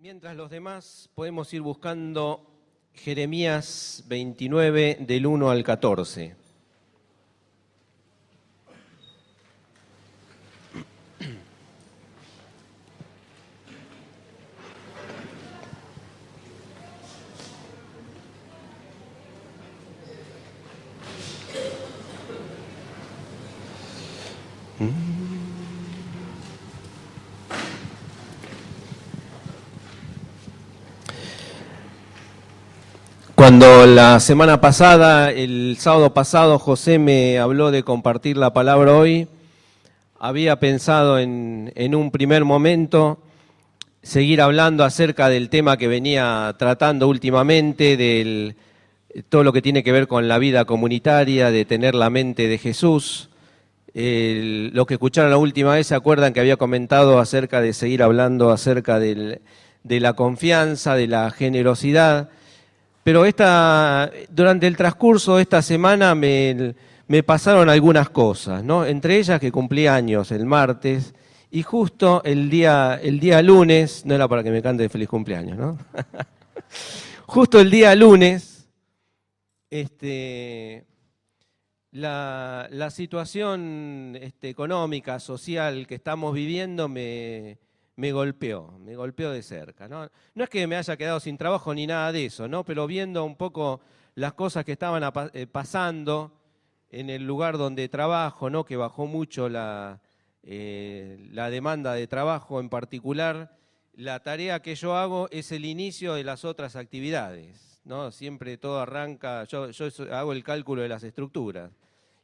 Mientras los demás podemos ir buscando Jeremías 29 del 1 al 14. Cuando la semana pasada, el sábado pasado, José me habló de compartir la palabra hoy, había pensado en un primer momento seguir hablando acerca del tema que venía tratando últimamente, de todo lo que tiene que ver con la vida comunitaria, de tener la mente de Jesús. Los que escucharon la última vez se acuerdan que había comentado acerca de seguir hablando acerca de la confianza, de la generosidad. Pero durante el transcurso de esta semana me pasaron algunas cosas, ¿no? Entre ellas que cumplí años el martes y justo el día lunes, no era para que me cante feliz cumpleaños, ¿no? Justo el día lunes, la situación económica, social que estamos viviendo me golpeó de cerca, ¿no? No es que me haya quedado sin trabajo ni nada de eso, ¿no? Pero viendo un poco las cosas que estaban pasando en el lugar donde trabajo, ¿no? Que bajó mucho la demanda de trabajo, en particular la tarea que yo hago es el inicio de las otras actividades, ¿no? Siempre todo arranca, yo hago el cálculo de las estructuras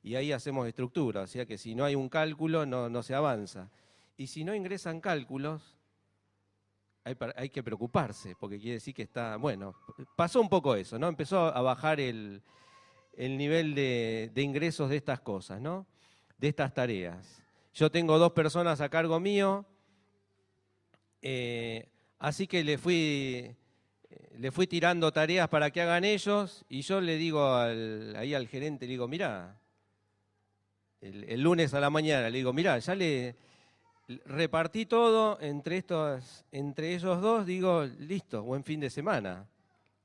y ahí hacemos estructura, o sea que si no hay un cálculo no se avanza. Y si no ingresan cálculos, hay que preocuparse, porque quiere decir que está, bueno, pasó un poco eso, ¿no? Empezó a bajar el nivel de ingresos de estas cosas, ¿no? De estas tareas. Yo tengo 2 personas a cargo mío, así que le fui tirando tareas para que hagan ellos, y yo le digo ahí al gerente, le digo, mirá, el lunes a la mañana, le digo, mirá, ya le repartí todo entre ellos 2, digo, listo, buen fin de semana.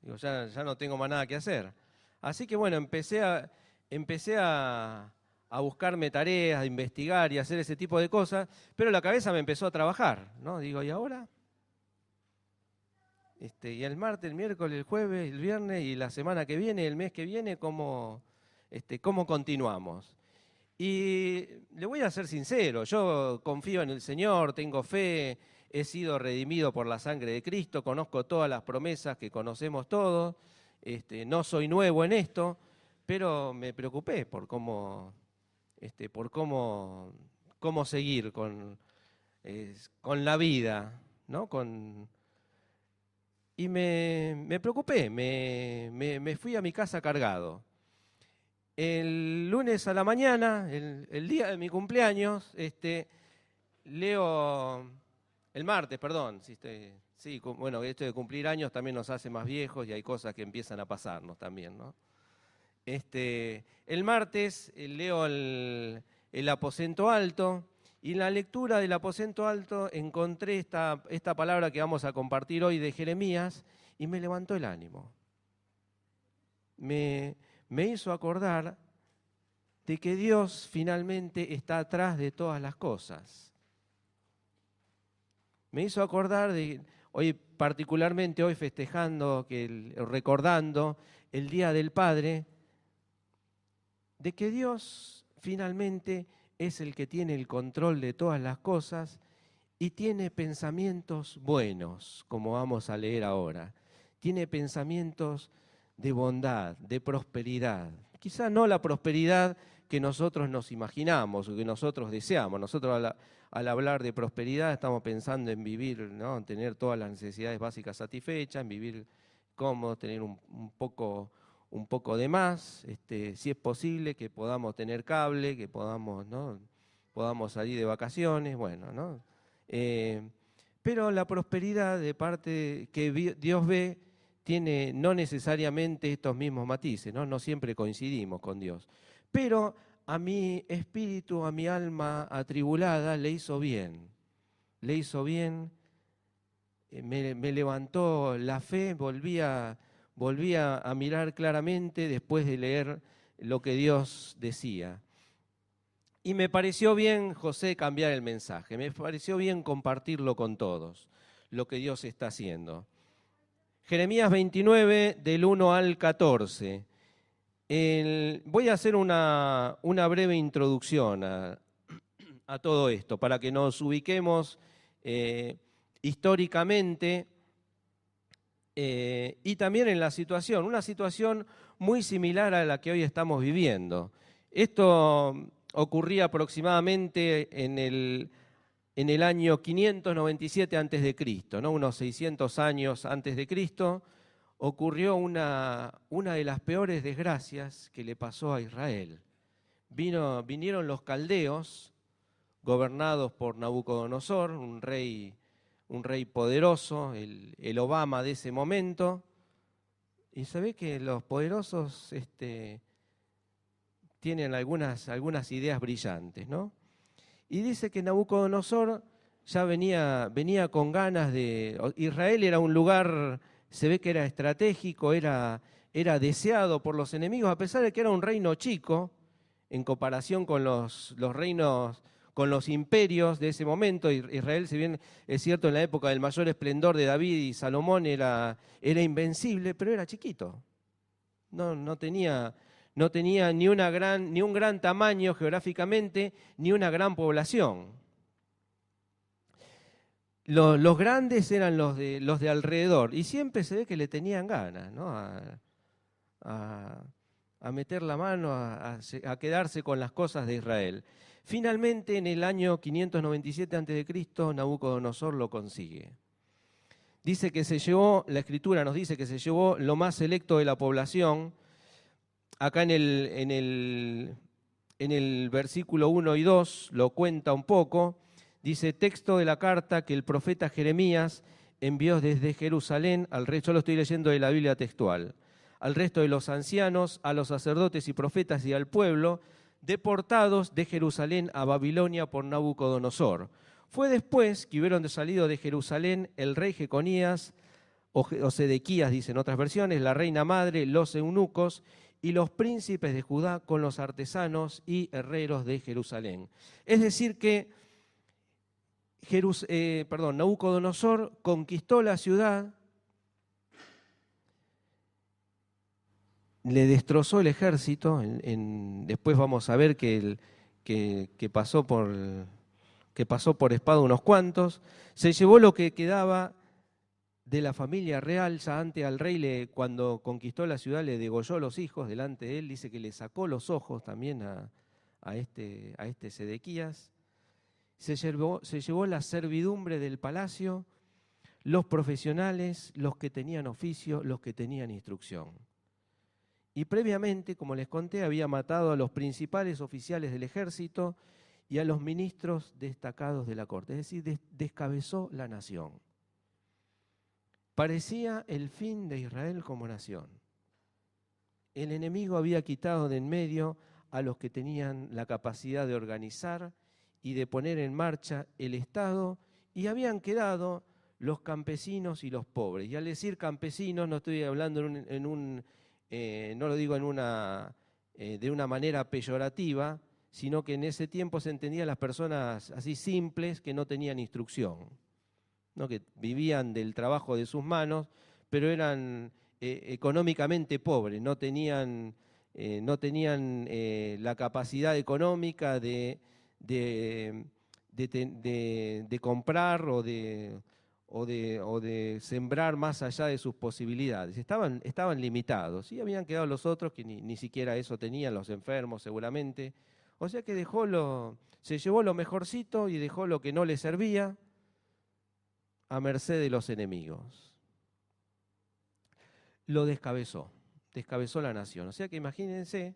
Digo, ya no tengo más nada que hacer. Así que bueno, empecé a buscarme tareas, a investigar y a hacer ese tipo de cosas, pero la cabeza me empezó a trabajar, ¿no? Digo, ¿y ahora? Y el martes, el miércoles, el jueves, el viernes y la semana que viene, el mes que viene, ¿cómo continuamos? Y le voy a ser sincero, yo confío en el Señor, tengo fe, he sido redimido por la sangre de Cristo, conozco todas las promesas que conocemos todos, no soy nuevo en esto, pero me preocupé por cómo seguir con la vida, ¿no? Y me preocupé, me fui a mi casa cargado. El lunes a la mañana, el día de mi cumpleaños, leo, el martes, perdón, bueno, esto de cumplir años también nos hace más viejos y hay cosas que empiezan a pasarnos también, ¿no? El martes leo el aposento alto y en la lectura del aposento alto encontré esta palabra que vamos a compartir hoy de Jeremías y me levantó el ánimo. Me hizo acordar de que Dios finalmente está atrás de todas las cosas. Me hizo acordar particularmente hoy festejando, recordando el Día del Padre, de que Dios finalmente es el que tiene el control de todas las cosas y tiene pensamientos buenos, como vamos a leer ahora. Tiene pensamientos de bondad, de prosperidad. Quizá no la prosperidad que nosotros nos imaginamos o que nosotros deseamos. Nosotros al hablar de prosperidad estamos pensando en vivir, ¿no? En tener todas las necesidades básicas satisfechas, en vivir cómodos, tener un poco de más, si es posible que podamos tener cable, que podamos salir de vacaciones, bueno, ¿no? Pero la prosperidad de parte que Dios ve tiene no necesariamente estos mismos matices, ¿no? No siempre coincidimos con Dios. Pero a mi espíritu, a mi alma atribulada, le hizo bien me levantó la fe, volví a mirar claramente después de leer lo que Dios decía. Y me pareció bien, José, cambiar el mensaje, me pareció bien compartirlo con todos, lo que Dios está haciendo. Jeremías 29, del 1 al 14. Voy a hacer una breve introducción a todo esto, para que nos ubiquemos históricamente y también en la situación, una situación muy similar a la que hoy estamos viviendo. Esto ocurría aproximadamente en el año 597 a.C., ¿no? Unos 600 años antes de Cristo, ocurrió una de las peores desgracias que le pasó a Israel. Vinieron los caldeos, gobernados por Nabucodonosor, un rey poderoso, el Obama de ese momento, y se ve que los poderosos tienen algunas ideas brillantes, ¿no? Y dice que Nabucodonosor ya venía con ganas de... Israel era un lugar, se ve que era estratégico, era deseado por los enemigos, a pesar de que era un reino chico, en comparación con los reinos, con los imperios de ese momento. Israel, si bien es cierto, en la época del mayor esplendor de David y Salomón era invencible, pero era chiquito. No tenía ni un gran tamaño geográficamente, ni una gran población. Los grandes eran los de alrededor, y siempre se ve que le tenían ganas, ¿no? a meter la mano, a quedarse con las cosas de Israel. Finalmente, en el año 597 a.C., Nabucodonosor lo consigue. Dice que se llevó, la Escritura nos dice que se llevó lo más selecto de la población. Acá en el versículo 1 y 2 lo cuenta un poco. Dice, texto de la carta que el profeta Jeremías envió desde Jerusalén al resto, yo lo estoy leyendo de la Biblia textual, al resto de los ancianos, a los sacerdotes y profetas y al pueblo, deportados de Jerusalén a Babilonia por Nabucodonosor. Fue después que hubieron salido de Jerusalén el rey Jeconías, o Sedequías, dicen otras versiones, la reina madre, los eunucos y los príncipes de Judá con los artesanos y herreros de Jerusalén. Es decir que Nabucodonosor conquistó la ciudad, le destrozó el ejército, después vamos a ver que pasó por espada unos cuantos, se llevó lo que quedaba de la familia real. Ya antes al rey, cuando conquistó la ciudad, le degolló los hijos delante de él, dice que le sacó los ojos también a este Sedequías. Se llevó la servidumbre del palacio, los profesionales, los que tenían oficio, los que tenían instrucción. Y previamente, como les conté, había matado a los principales oficiales del ejército y a los ministros destacados de la corte, es decir, descabezó la nación. Parecía el fin de Israel como nación. El enemigo había quitado de en medio a los que tenían la capacidad de organizar y de poner en marcha el Estado, y habían quedado los campesinos y los pobres. Y al decir campesinos no estoy hablando no lo digo de una manera peyorativa, sino que en ese tiempo se entendían las personas así simples que no tenían instrucción, ¿no? Que vivían del trabajo de sus manos, pero eran económicamente pobres, no tenían la capacidad económica de comprar o de sembrar más allá de sus posibilidades. Estaban limitados, y habían quedado los otros que ni siquiera eso tenían, los enfermos seguramente. O sea que se llevó lo mejorcito y dejó lo que no le servía a merced de los enemigos. Lo descabezó la nación. O sea que imagínense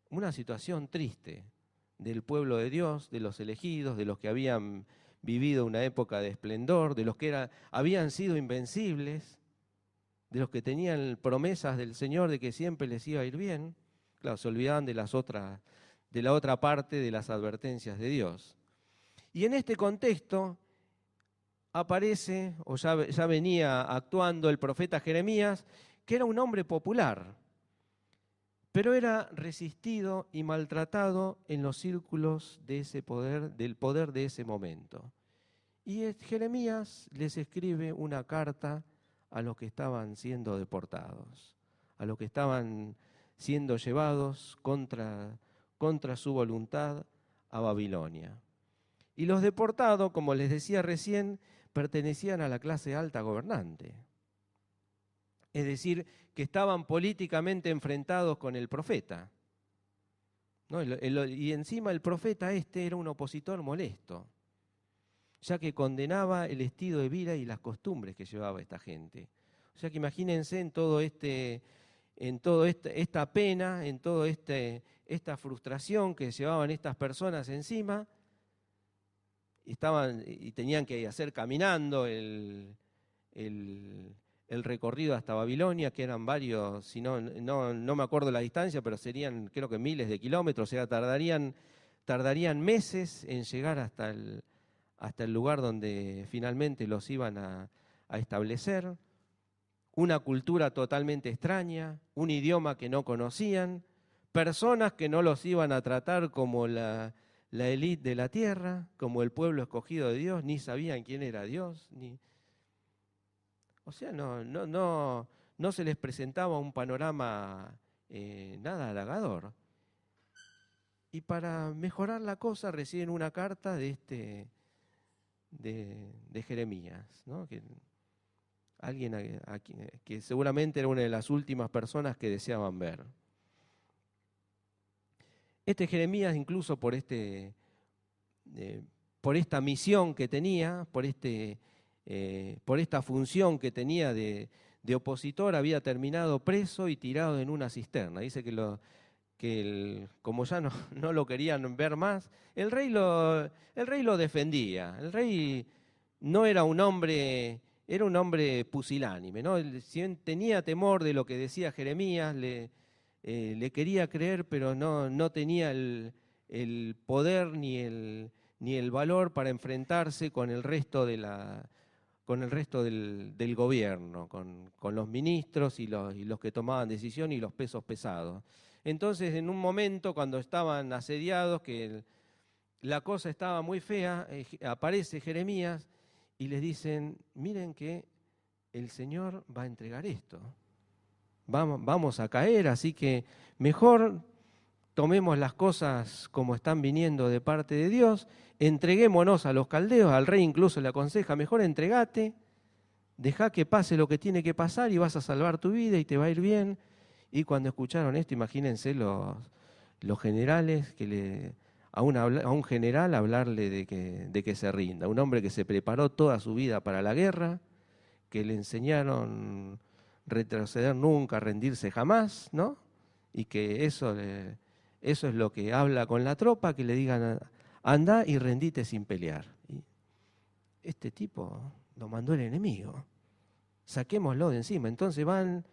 una situación triste del pueblo de Dios, de los elegidos, de los que habían vivido una época de esplendor, de los que habían sido invencibles, de los que tenían promesas del Señor de que siempre les iba a ir bien. Claro, se olvidaban de la otra parte de las advertencias de Dios. Y en este contexto, aparece, o ya venía actuando el profeta Jeremías, que era un hombre popular, pero era resistido y maltratado en los círculos de ese poder, del poder de ese momento. Y Jeremías les escribe una carta a los que estaban siendo deportados, a los que estaban siendo llevados contra su voluntad a Babilonia. Y los deportados, como les decía recién, pertenecían a la clase alta gobernante. Es decir, que estaban políticamente enfrentados con el profeta, ¿no? Y encima el profeta era un opositor molesto, ya que condenaba el estilo de vida y las costumbres que llevaba esta gente. O sea que imagínense en toda esta pena, en toda esta frustración que llevaban estas personas encima, y tenían que hacer caminando el recorrido hasta Babilonia, que eran varios, si no me acuerdo la distancia, pero serían creo que miles de kilómetros, o sea, tardarían meses en llegar hasta el lugar donde finalmente los iban a establecer. Una cultura totalmente extraña, un idioma que no conocían, personas que no los iban a tratar como la élite de la tierra, como el pueblo escogido de Dios, ni sabían quién era Dios, o sea, no se les presentaba un panorama nada halagador. Y para mejorar la cosa reciben una carta de Jeremías, ¿no? Alguien que seguramente era una de las últimas personas que deseaban ver. Jeremías, incluso por esta misión que tenía, por esta función que tenía de opositor, había terminado preso y tirado en una cisterna. Dice como ya no lo querían ver más, el rey lo defendía. El rey no era un hombre, era un hombre pusilánime, ¿no? Si tenía temor de lo que decía Jeremías, le quería creer, pero no tenía el poder ni el valor para enfrentarse con el resto del gobierno, con los ministros y los que tomaban decisión y los pesos pesados. Entonces, en un momento, cuando estaban asediados, que la cosa estaba muy fea, aparece Jeremías y les dicen: miren que el Señor va a entregar esto. Vamos a caer, así que mejor tomemos las cosas como están viniendo de parte de Dios, entreguémonos a los caldeos. Al rey incluso le aconseja: mejor entregate, deja que pase lo que tiene que pasar y vas a salvar tu vida y te va a ir bien. Y cuando escucharon esto, imagínense los generales, a un general hablarle de que se rinda, un hombre que se preparó toda su vida para la guerra, que le enseñaron retroceder nunca, rendirse jamás, ¿no? Y que eso es lo que habla con la tropa, que le digan: andá y rendite sin pelear. Y este tipo lo mandó el enemigo, saquémoslo de encima. Entonces van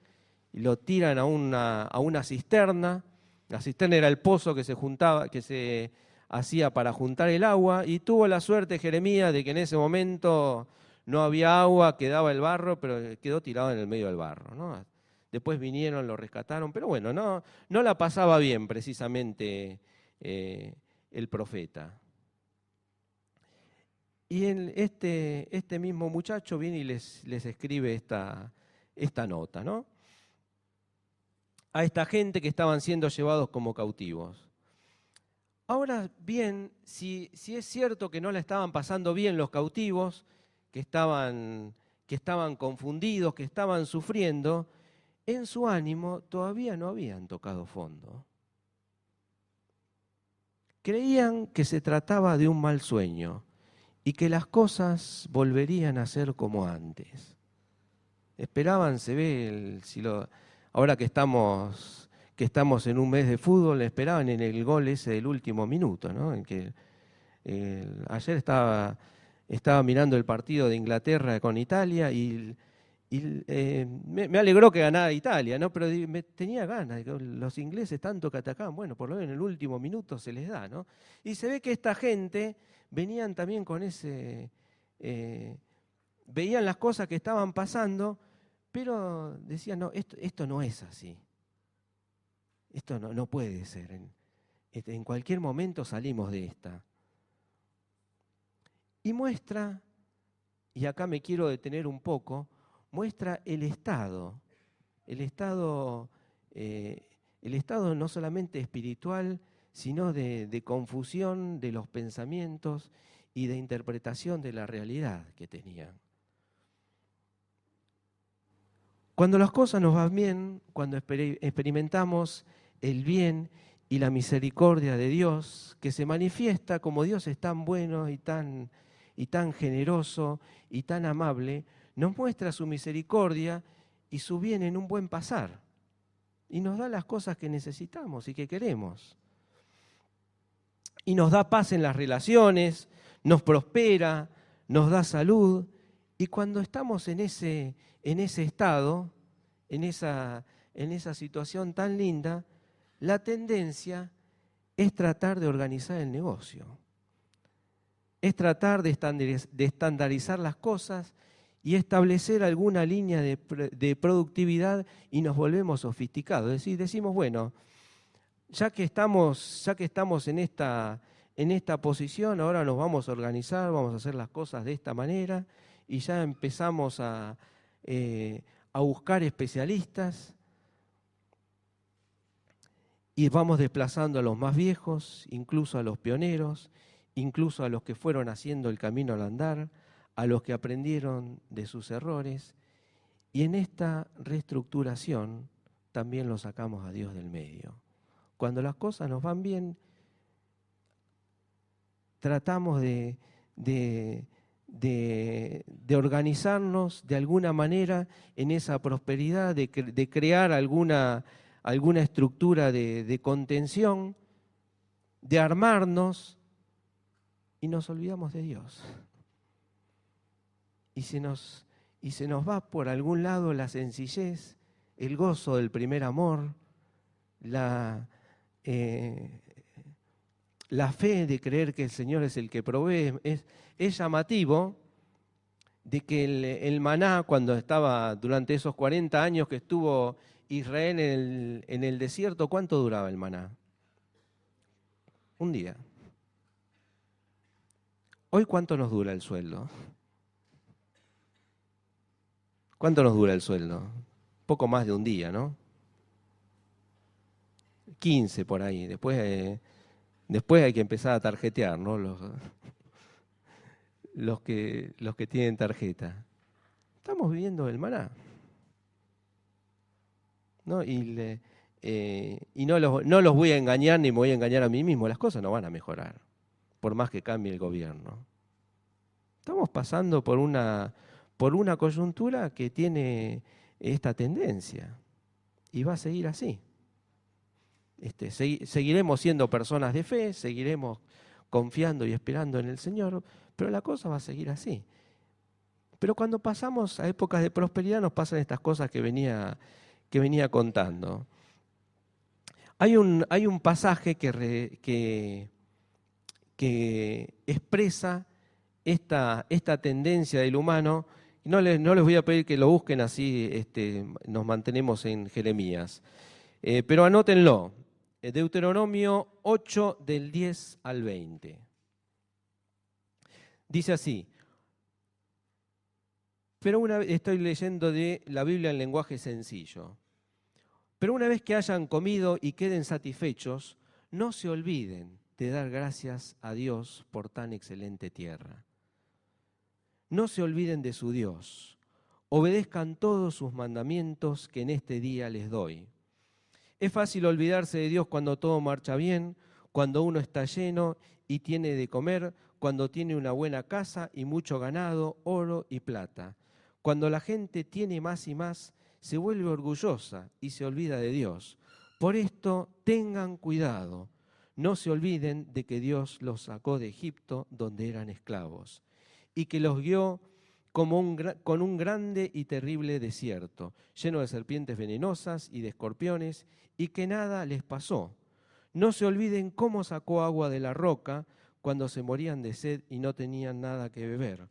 y lo tiran a una cisterna. La cisterna era el pozo que se hacía para juntar el agua, y tuvo la suerte Jeremías de que en ese momento no había agua, quedaba el barro, pero quedó tirado en el medio del barro, ¿no? Después vinieron, lo rescataron, pero bueno, no la pasaba bien precisamente el profeta. Y este mismo muchacho viene y les escribe esta nota, ¿no? A esta gente que estaban siendo llevados como cautivos. Ahora bien, si es cierto que no la estaban pasando bien los cautivos, que estaban confundidos, que estaban sufriendo, en su ánimo todavía no habían tocado fondo. Creían que se trataba de un mal sueño y que las cosas volverían a ser como antes. Esperaban, se ve, ahora que estamos en un mes de fútbol, esperaban en el gol ese del último minuto, ¿no? En que ayer estaba mirando el partido de Inglaterra con Italia y me alegró que ganara Italia, ¿no? Pero tenía ganas, los ingleses tanto que atacaban, bueno, por lo menos en el último minuto se les da, ¿no? Y se ve que esta gente venían también con veían las cosas que estaban pasando, pero decían, no, esto no es así. Esto no puede ser. En cualquier momento salimos de esta. Y muestra, y acá me quiero detener un poco, muestra el estado no solamente espiritual, sino de confusión de los pensamientos y de interpretación de la realidad que tenían. Cuando las cosas nos van bien, cuando experimentamos el bien y la misericordia de Dios, que se manifiesta como Dios es tan bueno y tan generoso y tan amable, nos muestra su misericordia y su bien en un buen pasar. Y nos da las cosas que necesitamos y que queremos. Y nos da paz en las relaciones, nos prospera, nos da salud. Y cuando estamos en ese estado, en esa situación tan linda, la tendencia es tratar de organizar el negocio. Es tratar de estandarizar las cosas y establecer alguna línea de productividad y nos volvemos sofisticados. Es decir, decimos, bueno, ya que estamos en esta posición, ahora nos vamos a organizar, vamos a hacer las cosas de esta manera y ya empezamos a buscar especialistas y vamos desplazando a los más viejos, incluso a los pioneros, incluso a los que fueron haciendo el camino al andar, a los que aprendieron de sus errores, y en esta reestructuración también lo sacamos a Dios del medio. Cuando las cosas nos van bien, tratamos de organizarnos de alguna manera en esa prosperidad, de crear alguna estructura de contención, de armarnos, y nos olvidamos de Dios. Y se nos va por algún lado la sencillez, el gozo del primer amor, la fe de creer que el Señor es el que provee. Es llamativo de que el maná, cuando estaba durante esos 40 años que estuvo Israel en el desierto, ¿cuánto duraba el maná? Un día. Hoy, ¿cuánto nos dura el sueldo? ¿Cuánto nos dura el sueldo? Poco más de un día, ¿no? 15 por ahí. Después hay que empezar a tarjetear, ¿no? Los que tienen tarjeta. Estamos viviendo el maná, ¿no? Y no los voy a engañar ni me voy a engañar a mí mismo. Las cosas no van a mejorar, por más que cambie el gobierno. Estamos pasando por una coyuntura que tiene esta tendencia y va a seguir así. Seguiremos siendo personas de fe, seguiremos confiando y esperando en el Señor, pero la cosa va a seguir así. Pero cuando pasamos a épocas de prosperidad nos pasan estas cosas que venía contando. Hay un pasaje que expresa esta tendencia del humano. No les voy a pedir que lo busquen, así nos mantenemos en Jeremías. Pero anótenlo. Deuteronomio 8, del 10 al 20. Dice así. Estoy leyendo de la Biblia en lenguaje sencillo. Pero una vez que hayan comido y queden satisfechos, no se olviden de dar gracias a Dios por tan excelente tierra. No se olviden de su Dios. Obedezcan todos sus mandamientos que en este día les doy. Es fácil olvidarse de Dios cuando todo marcha bien, cuando uno está lleno y tiene de comer, cuando tiene una buena casa y mucho ganado, oro y plata. Cuando la gente tiene más y más, se vuelve orgullosa y se olvida de Dios. Por esto, tengan cuidado. No se olviden de que Dios los sacó de Egipto, donde eran esclavos, y que los guió con un grande y terrible desierto, lleno de serpientes venenosas y de escorpiones, y que nada les pasó. No se olviden cómo sacó agua de la roca cuando se morían de sed y no tenían nada que beber.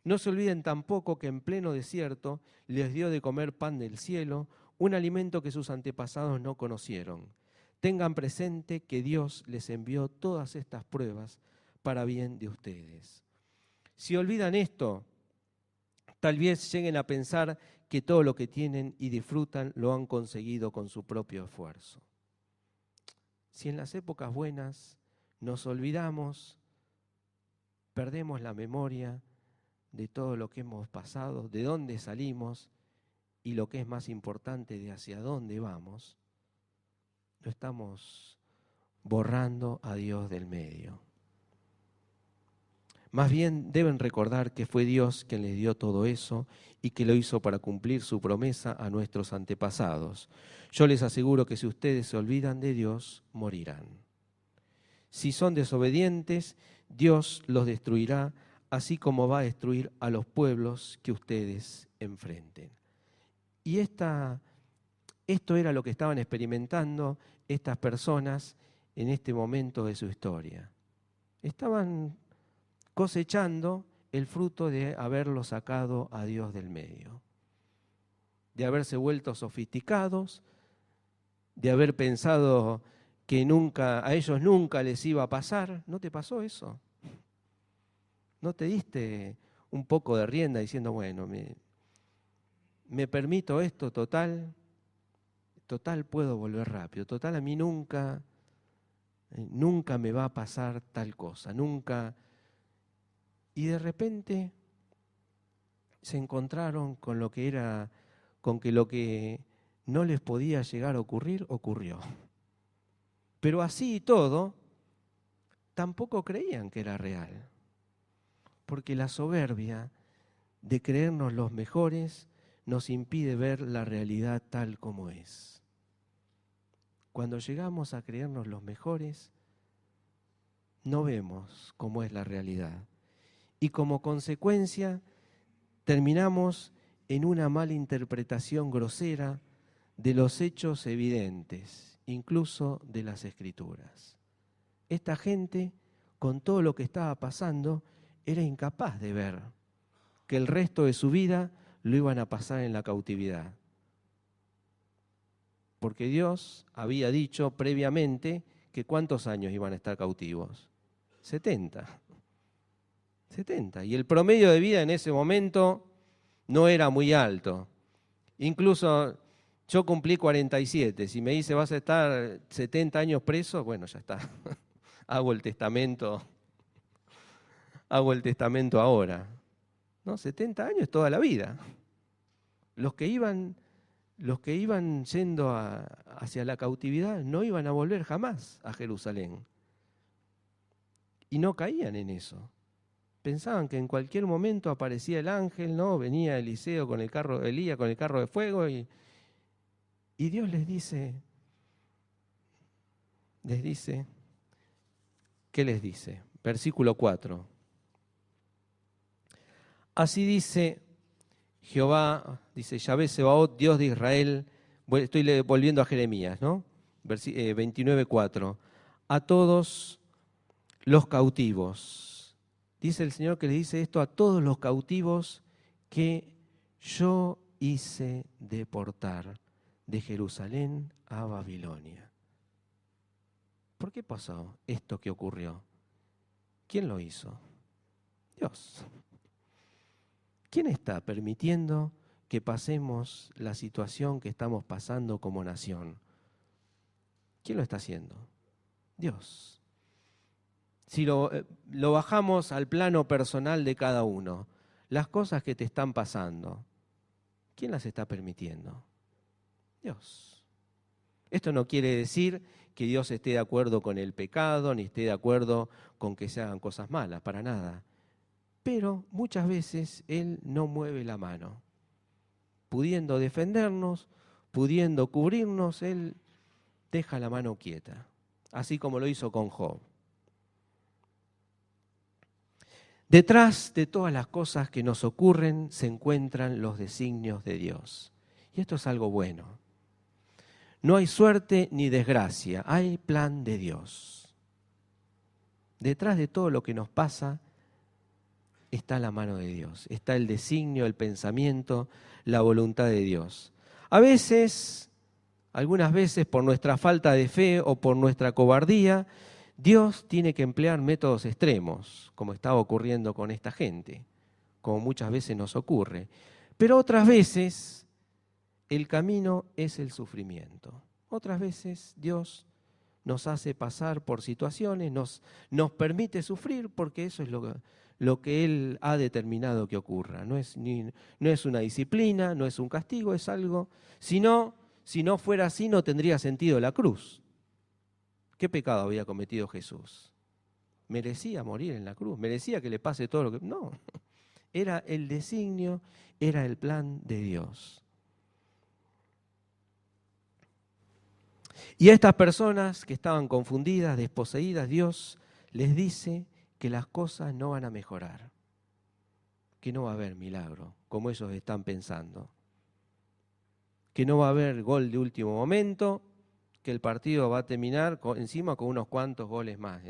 No se olviden tampoco que en pleno desierto les dio de comer pan del cielo, un alimento que sus antepasados no conocieron. Tengan presente que Dios les envió todas estas pruebas para bien de ustedes. Si olvidan esto, tal vez lleguen a pensar que todo lo que tienen y disfrutan lo han conseguido con su propio esfuerzo. Si en las épocas buenas nos olvidamos, perdemos la memoria de todo lo que hemos pasado, de dónde salimos y lo que es más importante, de hacia dónde vamos, lo estamos borrando a Dios del medio. Más bien deben recordar que fue Dios quien les dio todo eso y que lo hizo para cumplir su promesa a nuestros antepasados. Yo les aseguro que si ustedes se olvidan de Dios, morirán. Si son desobedientes, Dios los destruirá, así como va a destruir a los pueblos que ustedes enfrenten. Y esto era lo que estaban experimentando estas personas en este momento de su historia. Estaban cosechando el fruto de haberlo sacado a Dios del medio, de haberse vuelto sofisticados, de haber pensado que a ellos nunca les iba a pasar. ¿No te pasó eso? ¿No te diste un poco de rienda diciendo, bueno, me permito esto, total puedo volver rápido, total a mí nunca me va a pasar tal cosa, nunca? Y de repente se encontraron con que lo que no les podía llegar a ocurrir, ocurrió. Pero así y todo, tampoco creían que era real. Porque la soberbia de creernos los mejores nos impide ver la realidad tal como es. Cuando llegamos a creernos los mejores, no vemos cómo es la realidad. Y como consecuencia, terminamos en una mala interpretación grosera de los hechos evidentes, incluso de las Escrituras. Esta gente, con todo lo que estaba pasando, era incapaz de ver que el resto de su vida lo iban a pasar en la cautividad. Porque Dios había dicho previamente que ¿cuántos años iban a estar cautivos? 70. Y el promedio de vida en ese momento no era muy alto. Incluso yo cumplí 47. Si me dice vas a estar 70 años preso, bueno, ya está. Hago el testamento ahora. No, 70 años es toda la vida. Los que iban yendo hacia la cautividad no iban a volver jamás a Jerusalén. Y no caían en eso. Pensaban que en cualquier momento aparecía el ángel, ¿no? Venía Elías con el carro de fuego y Dios les dice, ¿qué les dice? Versículo 4. Así dice Jehová, dice Yahvé Sebaot, Dios de Israel. Estoy volviendo a Jeremías, ¿no? 29:4. A todos los cautivos. Dice el Señor que le dice esto a todos los cautivos que yo hice deportar de Jerusalén a Babilonia. ¿Por qué pasó esto que ocurrió? ¿Quién lo hizo? Dios. ¿Quién está permitiendo que pasemos la situación que estamos pasando como nación? ¿Quién lo está haciendo? Dios. Si lo bajamos al plano personal de cada uno, las cosas que te están pasando, ¿quién las está permitiendo? Dios. Esto no quiere decir que Dios esté de acuerdo con el pecado, ni esté de acuerdo con que se hagan cosas malas, para nada. Pero muchas veces Él no mueve la mano. Pudiendo defendernos, pudiendo cubrirnos, Él deja la mano quieta, así como lo hizo con Job. Detrás de todas las cosas que nos ocurren se encuentran los designios de Dios. Y esto es algo bueno. No hay suerte ni desgracia, hay plan de Dios. Detrás de todo lo que nos pasa está la mano de Dios, está el designio, el pensamiento, la voluntad de Dios. A veces, algunas veces por nuestra falta de fe o por nuestra cobardía, Dios tiene que emplear métodos extremos, como estaba ocurriendo con esta gente, como muchas veces nos ocurre. Pero otras veces el camino es el sufrimiento. Otras veces Dios nos hace pasar por situaciones, nos permite sufrir porque eso es lo que Él ha determinado que ocurra. No es una disciplina, no es un castigo, es algo. Si no fuera así, no tendría sentido la cruz. ¿Qué pecado había cometido Jesús? ¿Merecía morir en la cruz? ¿Merecía que le pase todo lo que...? No, era el designio, era el plan de Dios. Y a estas personas que estaban confundidas, desposeídas, Dios les dice que las cosas no van a mejorar, que no va a haber milagro, como ellos están pensando, que no va a haber gol de último momento, que el partido va a terminar encima con unos cuantos goles más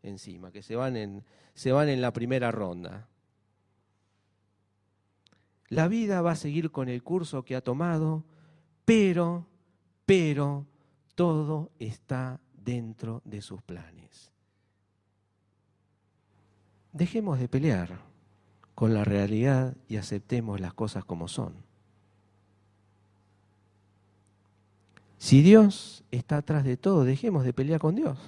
encima, que se van en la primera ronda. La vida va a seguir con el curso que ha tomado, pero todo está dentro de sus planes. Dejemos de pelear con la realidad y aceptemos las cosas como son. Si Dios está atrás de todo, dejemos de pelear con Dios.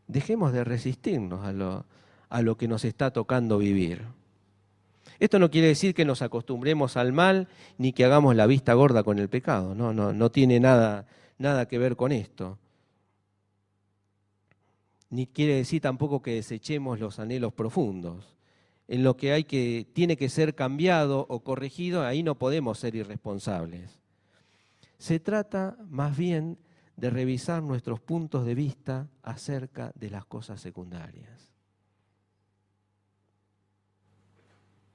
Dejemos de resistirnos a lo que nos está tocando vivir. Esto no quiere decir que nos acostumbremos al mal ni que hagamos la vista gorda con el pecado. No tiene nada que ver con esto. Ni quiere decir tampoco que desechemos los anhelos profundos. En lo que tiene que ser cambiado o corregido, ahí no podemos ser irresponsables. Se trata más bien de revisar nuestros puntos de vista acerca de las cosas secundarias.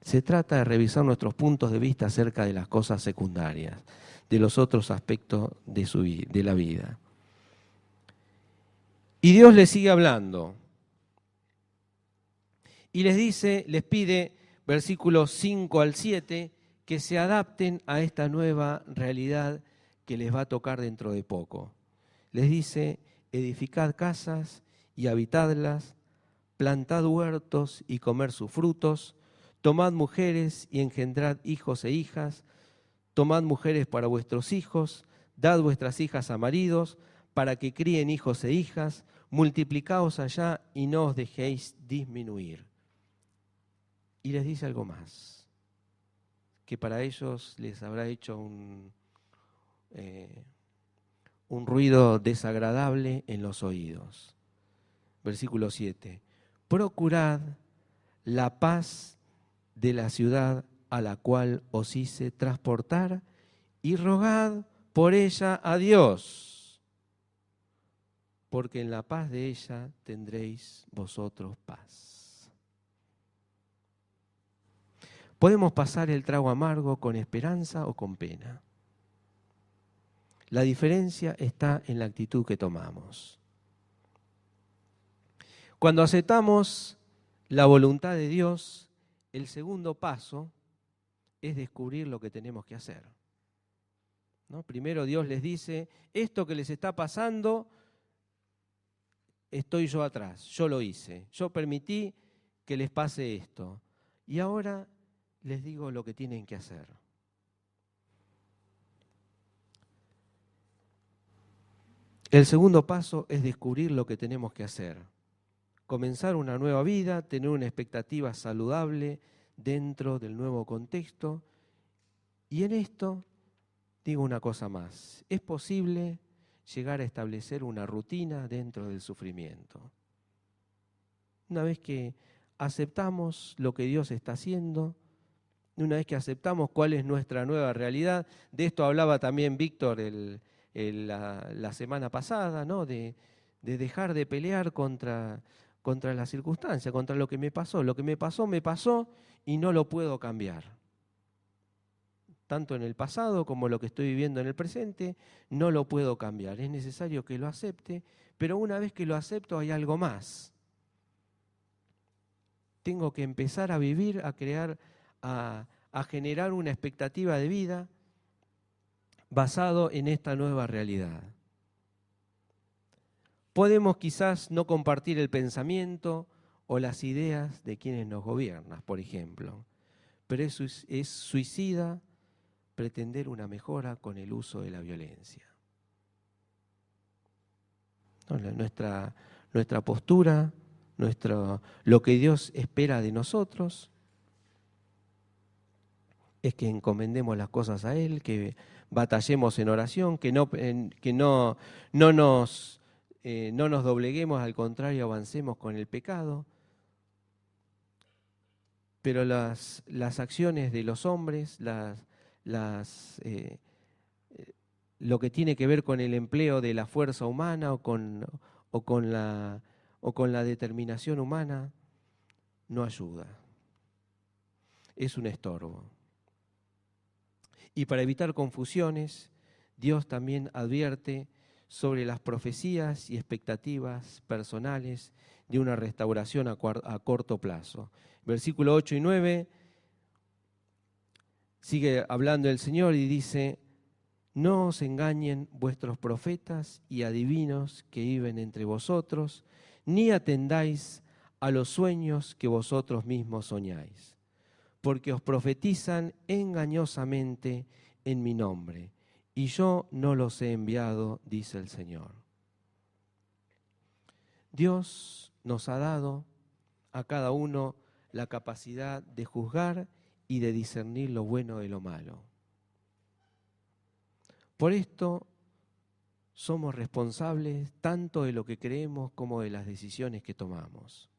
Se trata de revisar nuestros puntos de vista acerca de las cosas secundarias, de los otros aspectos de la vida. Y Dios les sigue hablando. Y les pide, versículos 5 al 7, que se adapten a esta nueva realidad que les va a tocar dentro de poco. Les dice, edificad casas y habitadlas, plantad huertos y comer sus frutos, tomad mujeres y engendrad hijos e hijas, tomad mujeres para vuestros hijos, dad vuestras hijas a maridos, para que críen hijos e hijas, multiplicaos allá y no os dejéis disminuir. Y les dice algo más, que para ellos les habrá hecho un ruido desagradable en los oídos. Versículo 7. Procurad la paz de la ciudad a la cual os hice transportar y rogad por ella a Dios, porque en la paz de ella tendréis vosotros paz. Podemos pasar el trago amargo con esperanza o con pena. La diferencia está en la actitud que tomamos. Cuando aceptamos la voluntad de Dios, el segundo paso es descubrir lo que tenemos que hacer. ¿No? Primero Dios les dice, esto que les está pasando, estoy yo atrás, yo lo hice, yo permití que les pase esto. Y ahora les digo lo que tienen que hacer. El segundo paso es descubrir lo que tenemos que hacer. Comenzar una nueva vida, tener una expectativa saludable dentro del nuevo contexto. Y en esto digo una cosa más. Es posible llegar a establecer una rutina dentro del sufrimiento. Una vez que aceptamos lo que Dios está haciendo, una vez que aceptamos cuál es nuestra nueva realidad, de esto hablaba también Víctor la semana pasada, ¿no? De dejar de pelear contra la circunstancia, contra lo que me pasó. Lo que me pasó y no lo puedo cambiar. Tanto en el pasado como lo que estoy viviendo en el presente, no lo puedo cambiar. Es necesario que lo acepte, pero una vez que lo acepto hay algo más. Tengo que empezar a vivir, a crear, a generar una expectativa de vida basado en esta nueva realidad. Podemos quizás no compartir el pensamiento o las ideas de quienes nos gobiernan, por ejemplo, pero es suicida pretender una mejora con el uso de la violencia. No, nuestra postura, lo que Dios espera de nosotros es que encomendemos las cosas a Él, que batallemos en oración, que no nos dobleguemos, al contrario, avancemos con el pecado. Pero las acciones de los hombres, lo que tiene que ver con el empleo de la fuerza humana o con la determinación humana, no ayuda. Es un estorbo. Y para evitar confusiones, Dios también advierte sobre las profecías y expectativas personales de una restauración a corto plazo. Versículo 8 y 9, sigue hablando el Señor y dice: no os engañen vuestros profetas y adivinos que viven entre vosotros, ni atendáis a los sueños que vosotros mismos soñáis, porque os profetizan engañosamente en mi nombre, y yo no los he enviado, dice el Señor. Dios nos ha dado a cada uno la capacidad de juzgar y de discernir lo bueno de lo malo. Por esto somos responsables tanto de lo que creemos como de las decisiones que tomamos.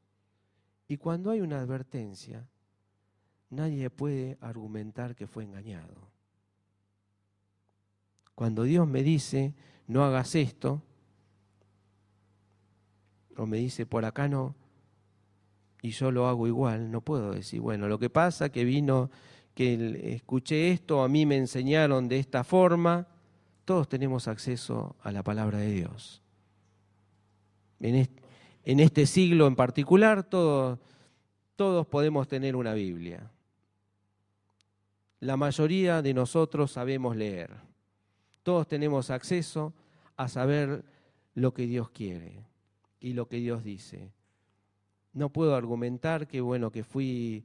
Y cuando hay una advertencia, nadie puede argumentar que fue engañado. Cuando Dios me dice, no hagas esto, o me dice, por acá no, y yo lo hago igual, no puedo decir, bueno, lo que pasa que escuché esto, a mí me enseñaron de esta forma. Todos tenemos acceso a la palabra de Dios. En este siglo en particular, todos podemos tener una Biblia. La mayoría de nosotros sabemos leer. Todos tenemos acceso a saber lo que Dios quiere y lo que Dios dice. No puedo argumentar que fui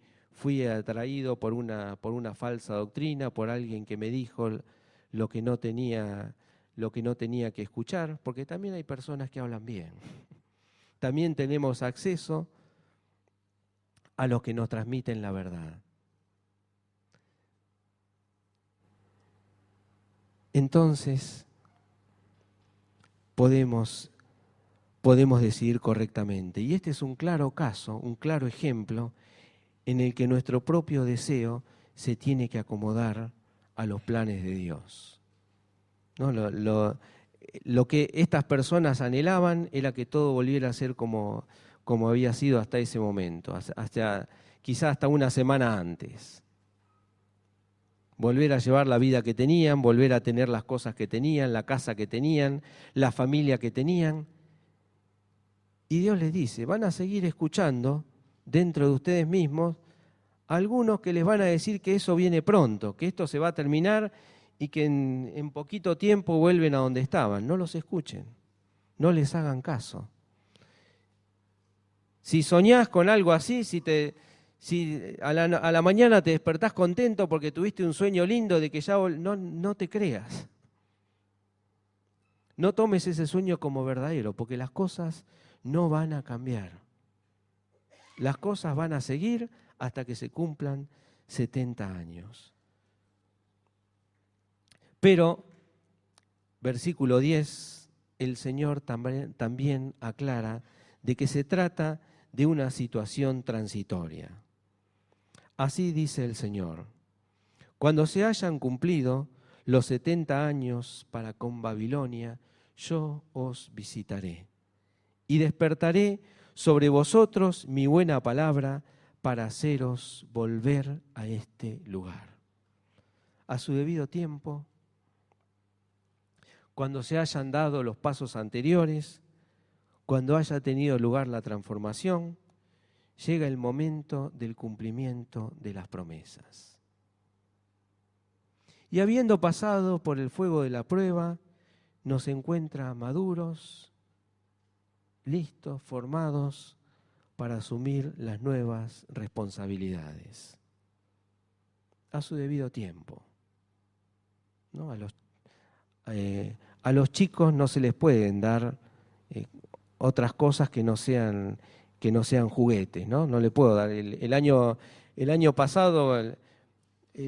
atraído por una falsa doctrina, por alguien que me dijo lo que no tenía que escuchar, porque también hay personas que hablan bien. También tenemos acceso a los que nos transmiten la verdad. Entonces, podemos decidir correctamente. Y este es un claro caso, un claro ejemplo en el que nuestro propio deseo se tiene que acomodar a los planes de Dios. ¿No? Lo que estas personas anhelaban era que todo volviera a ser como había sido hasta ese momento, quizás hasta una semana antes. Volver a llevar la vida que tenían, volver a tener las cosas que tenían, la casa que tenían, la familia que tenían. Y Dios les dice, van a seguir escuchando dentro de ustedes mismos algunos que les van a decir que eso viene pronto, que esto se va a terminar y que en poquito tiempo vuelven a donde estaban. No los escuchen, no les hagan caso. Si soñás con algo así, si a la mañana te despertás contento porque tuviste un sueño lindo de que ya no te creas. No tomes ese sueño como verdadero, porque las cosas no van a cambiar. Las cosas van a seguir hasta que se cumplan 70 años. Pero, versículo 10, el Señor también aclara de que se trata de una situación transitoria. Así dice el Señor: cuando se hayan cumplido los 70 años para con Babilonia, yo os visitaré y despertaré sobre vosotros mi buena palabra para haceros volver a este lugar. A su debido tiempo, cuando se hayan dado los pasos anteriores, cuando haya tenido lugar la transformación, llega el momento del cumplimiento de las promesas. Y habiendo pasado por el fuego de la prueba, nos encuentra maduros, listos, formados para asumir las nuevas responsabilidades a su debido tiempo, ¿no? A los chicos no se les pueden dar otras cosas que no sean juguetes, ¿no? No le puedo dar. El año pasado,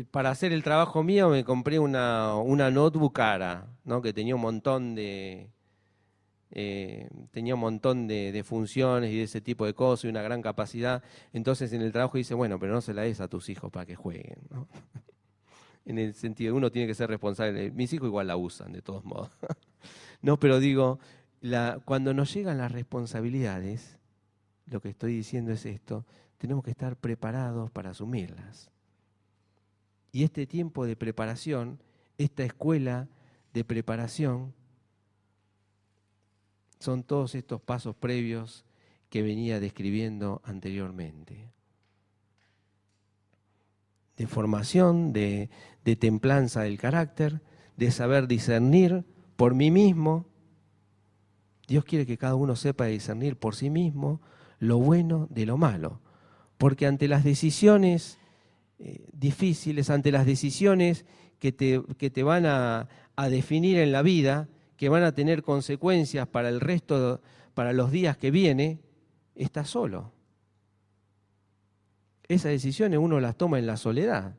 para hacer el trabajo mío, me compré una notebook cara, ¿no? Que tenía un montón de funciones y de ese tipo de cosas y una gran capacidad. Entonces en el trabajo dice, bueno, pero no se la des a tus hijos para que jueguen, ¿no? En el sentido, uno tiene que ser responsable. Mis hijos igual la usan, de todos modos. No, pero digo, cuando nos llegan las responsabilidades, lo que estoy diciendo es esto, tenemos que estar preparados para asumirlas. Y este tiempo de preparación, esta escuela de preparación, son todos estos pasos previos que venía describiendo anteriormente. De formación, de templanza del carácter, de saber discernir por mí mismo. Dios quiere que cada uno sepa discernir por sí mismo lo bueno de lo malo. Porque ante las decisiones difíciles, ante las decisiones que te van a definir en la vida, que van a tener consecuencias para el resto, para los días que viene, estás solo. Esas decisiones uno las toma en la soledad.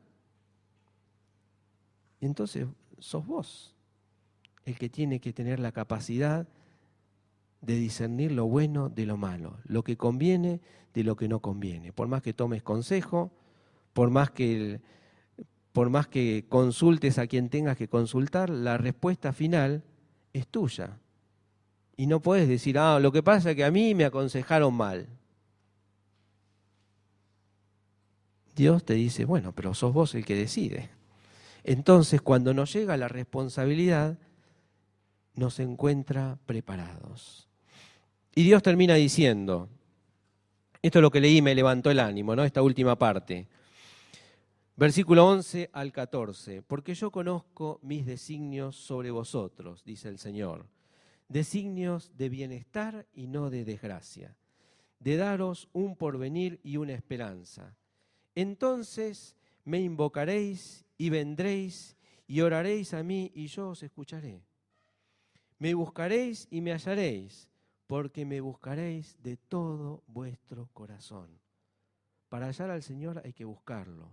Entonces, sos vos el que tiene que tener la capacidad de discernir lo bueno de lo malo, lo que conviene de lo que no conviene. Por más que tomes consejo, por más que consultes a quien tengas que consultar, la respuesta final es tuya. Y no puedes decir, lo que pasa es que a mí me aconsejaron mal. Dios te dice, bueno, pero sos vos el que decide. Entonces, cuando nos llega la responsabilidad, nos encuentra preparados. Y Dios termina diciendo, esto es lo que leí y me levantó el ánimo, ¿no? Esta última parte. Versículo 11 al 14. Porque yo conozco mis designios sobre vosotros, dice el Señor. Designios de bienestar y no de desgracia, de daros un porvenir y una esperanza. Entonces me invocaréis y vendréis y oraréis a mí y yo os escucharé. Me buscaréis y me hallaréis, porque me buscaréis de todo vuestro corazón. Para hallar al Señor hay que buscarlo,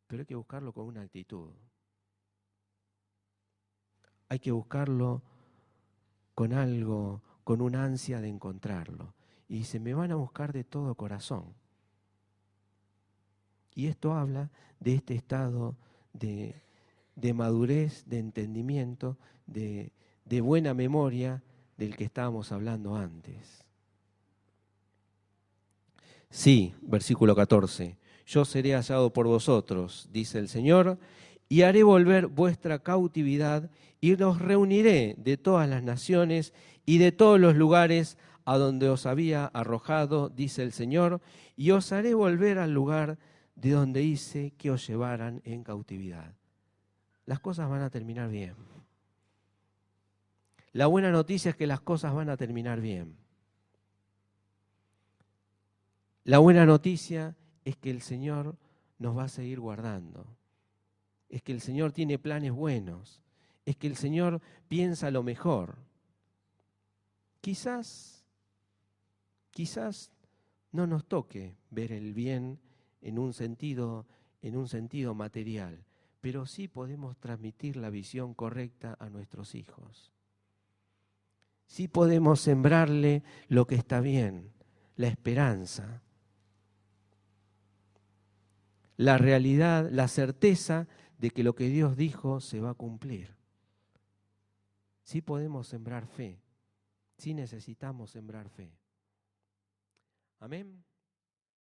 pero hay que buscarlo con una actitud. Hay que buscarlo con algo, con una ansia de encontrarlo. Y dice, me van a buscar de todo corazón. Y esto habla de este estado de madurez, de entendimiento, de buena memoria del que estábamos hablando antes. Sí, versículo 14, yo seré hallado por vosotros, dice el Señor, y haré volver vuestra cautividad y os reuniré de todas las naciones y de todos los lugares a donde os había arrojado, dice el Señor, y os haré volver al lugar de donde hice que os llevaran en cautividad. Las cosas van a terminar bien. La buena noticia es que las cosas van a terminar bien. La buena noticia es que el Señor nos va a seguir guardando. Es que el Señor tiene planes buenos. Es que el Señor piensa lo mejor. Quizás no nos toque ver el bien en un sentido material, pero sí podemos transmitir la visión correcta a nuestros hijos. Sí podemos sembrarle lo que está bien, la esperanza, la realidad, la certeza de que lo que Dios dijo se va a cumplir. Sí podemos sembrar fe, sí necesitamos sembrar fe. Amén.